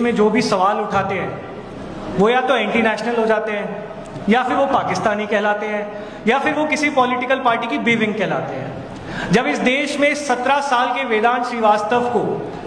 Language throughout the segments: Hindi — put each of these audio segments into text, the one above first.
में जो भी सवाल उठाते हैं वो या तो एंटी नेशनल हो जाते हैं, या फिर वो पाकिस्तानी कहलाते हैं, या फिर वो किसी पॉलिटिकल पार्टी की बेविंग कहलाते हैं। जब इस देश में 17 साल के वेदांत श्रीवास्तव को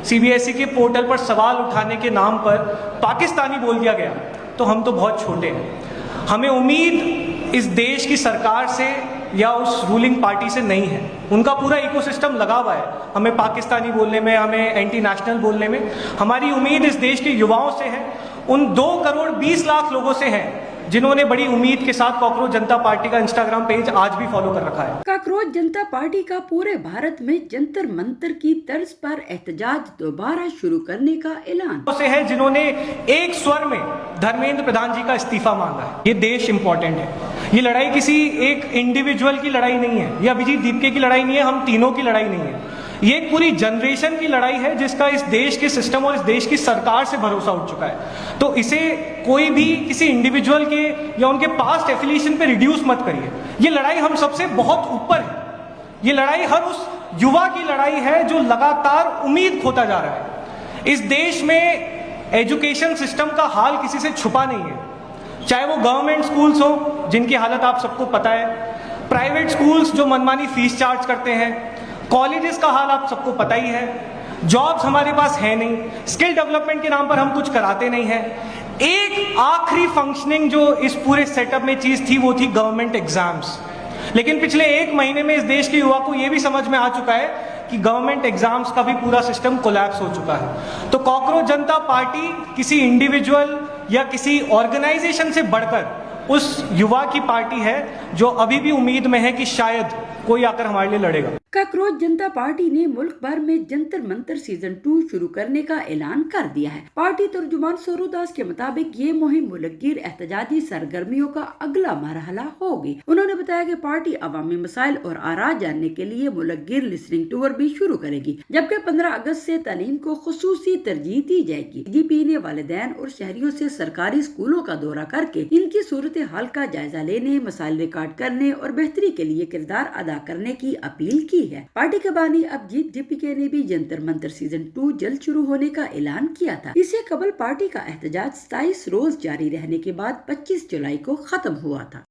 सीबीएसई के पोर्टल पर सवाल उठाने के नाम पर पाकिस्तानी बोल दिया गया तो हम तो बहुत छोटे हैं। हमें उम्मीद इस देश की सरकार से या उस रूलिंग पार्टी से नहीं है, उनका पूरा इकोसिस्टम लगा हुआ है हमें पाकिस्तानी बोलने में, हमें एंटी नेशनल बोलने में। हमारी उम्मीद इस देश के युवाओं से है, उन 2 करोड़ 20 लाख लोगों से है जिन्होंने बड़ी उम्मीद के साथ कॉकरोच जनता पार्टी का इंस्टाग्राम पेज आज भी फॉलो कर रखा है। कॉकरोच जनता पार्टी का पूरे भारत में जंतर मंतर की तर्ज पर एहतजाज दोबारा शुरू करने का ऐलान से है जिन्होंने एक स्वर में धर्मेंद्र प्रधान जी का इस्तीफा मांगा है। ये देश इंपॉर्टेंट है, ये लड़ाई किसी एक इंडिविजुअल की लड़ाई नहीं है, ये अभिजीत दीपके की लड़ाई नहीं है, हम तीनों की लड़ाई नहीं है, ये एक पूरी जनरेशन की लड़ाई है जिसका इस देश के सिस्टम और इस देश की सरकार से भरोसा उठ चुका है। तो इसे कोई भी किसी इंडिविजुअल के या उनके पास्ट एफिलिएशन पे रिड्यूस मत करिए। ये लड़ाई हम सबसे बहुत ऊपर है, ये लड़ाई हर उस युवा की लड़ाई है जो लगातार उम्मीद खोता जा रहा है। इस देश में एजुकेशन सिस्टम का हाल किसी से छुपा नहीं है, चाहे वो गवर्नमेंट स्कूल्स हो जिनकी हालत आप सबको पता है, प्राइवेट स्कूल्स जो मनमानी फीस चार्ज करते हैं, कॉलेजेस का हाल आप सबको पता ही है, जॉब्स हमारे पास है नहीं, स्किल डेवलपमेंट के नाम पर हम कुछ कराते नहीं हैं। एक आखिरी फंक्शनिंग जो इस पूरे सेटअप में चीज थी वो थी गवर्नमेंट एग्जाम्स। लेकिन पिछले 1 महीने में इस देश के युवा को यह भी समझ में आ चुका है कि गवर्नमेंट एग्जाम्स का भी पूरा सिस्टम कोलैप्स हो चुका है। तो कॉकरोच जनता पार्टी किसी इंडिविजुअल या किसी ऑर्गेनाइजेशन से बढ़कर उस युवा की पार्टी है जो अभी भी उम्मीद में है कि शायद कोई आकर हमारे लिए लड़ेगा। कॉकरोच जनता पार्टी ने मुल्क भर में जंतर मंतर सीजन 2 शुरू करने का ऐलान कर दिया है। पार्टी तर्जुमान सोरूदास के मुताबिक ये मुहिम मुल्कगीर एहतजाजी सरगर्मियों का अगला मरहला होगी। उन्होंने बताया कि पार्टी अवामी मसाइल और आरा जानने के लिए मुल्कगीर लिसनिंग टूर भी शुरू करेगी, जबकि 15 अगस्त से तालीम को खुसूसी तरजीह दी जाएगी। डीजीपी ने वालिदैन और शहरियों से सरकारी स्कूलों का दौरा करके इनकी सूरत हाल का जायजा लेने, मसाइल रिकॉर्ड करने और बेहतरी के लिए किरदार अदा करने की अपील की है। पार्टी के बानी अभिजीत दीपके ने भी जंतर मंतर सीजन 2 जल्द शुरू होने का ऐलान किया था। इससे कबल पार्टी का एहतजाज 27 रोज जारी रहने के बाद 25 जुलाई को खत्म हुआ था।